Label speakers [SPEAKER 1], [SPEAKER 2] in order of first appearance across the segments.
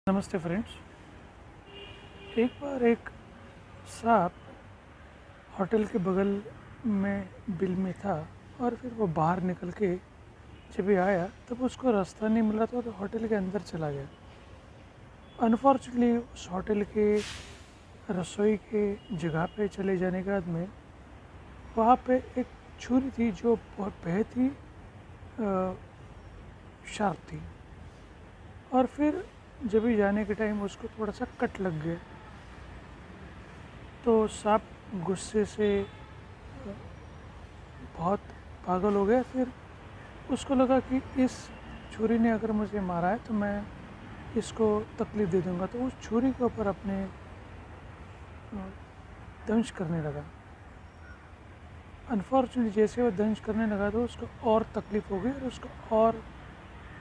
[SPEAKER 1] नमस्ते फ्रेंड्स। एक बार एक सांप होटल के बगल में बिल में था और फिर वो बाहर निकल के जब ये आया तब उसको रास्ता नहीं मिला था और होटल के अंदर चला गया। अनफॉर्चुनेटली उस होटल के रसोई के जगह पे चले जाने के बाद में वहाँ पे एक छुरी थी जो बहुत बेहद ही शार्प थी और फिर जब भी जाने के टाइम उसको थोड़ा सा कट लग गया तो सांप गुस्से से बहुत पागल हो गया। फिर उसको लगा कि इस छुरी ने अगर मुझे मारा है तो मैं इसको तकलीफ़ दे दूंगा, तो उस छुरी के ऊपर अपने दंश करने लगा। अनफॉर्चुनेटली जैसे वो दंश करने लगा तो उसको और तकलीफ़ हो गई और उसको और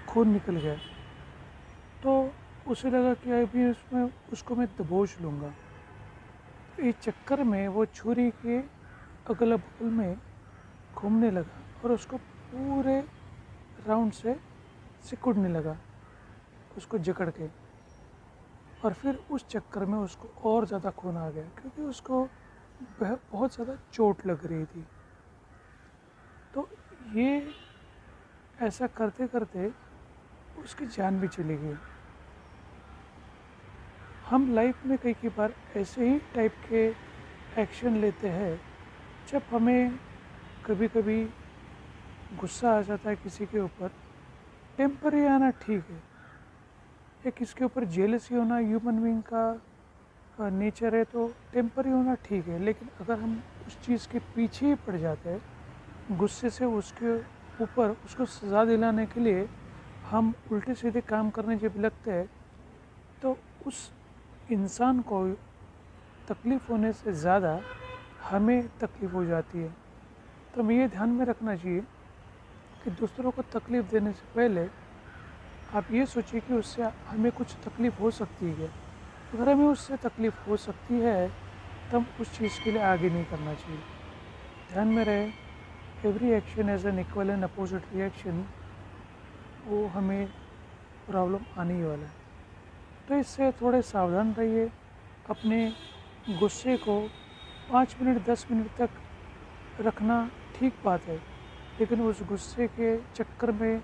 [SPEAKER 1] खून निकल गया। तो उसे लगा कि अभी उसको मैं दबोच लूँगा। इस चक्कर में वो छुरी के अगल बगल में घूमने लगा और उसको पूरे राउंड से सिकुड़ने लगा, उसको जकड़ के। और फिर उस चक्कर में उसको और ज़्यादा खून आ गया क्योंकि उसको बहुत ज़्यादा चोट लग रही थी। तो ये ऐसा करते करते उसकी जान भी चली गई। हम लाइफ में कई बार ऐसे ही टाइप के एक्शन लेते हैं जब हमें कभी कभी गुस्सा आ जाता है किसी के ऊपर। टेम्परी आना ठीक है, या किसके ऊपर जेलसी होना ह्यूमन बीइंग का नेचर है, तो टेम्परी होना ठीक है। लेकिन अगर हम उस चीज़ के पीछे ही पड़ जाते हैं गुस्से से, उसके ऊपर उसको सज़ा दिलाने के लिए हम उल्टे सीधे काम करने जब लगते हैं तो उस इंसान को तकलीफ़ होने से ज़्यादा हमें तकलीफ़ हो जाती है। तो हमें ये ध्यान में रखना चाहिए कि दूसरों को तकलीफ़ देने से पहले आप ये सोचिए कि उससे हमें कुछ तकलीफ़ हो सकती है। अगर हमें उससे तकलीफ़ हो सकती है तब उस चीज़ के लिए आगे नहीं करना चाहिए। ध्यान में रहे, every action has an equal and opposite reaction, वो हमें प्रॉब्लम आने ही वाला है। तो इससे थोड़े सावधान रहिए। अपने गुस्से को 5 मिनट 10 मिनट तक रखना ठीक बात है, लेकिन उस गुस्से के चक्कर में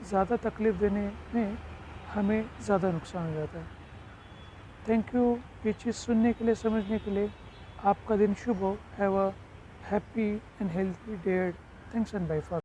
[SPEAKER 1] ज़्यादा तकलीफ़ देने में हमें ज़्यादा नुकसान हो जाता है। थैंक यू ये चीज़ सुनने के लिए, समझने के लिए। आपका दिन शुभ हो। Have a happy and healthy day. Thanks and bye for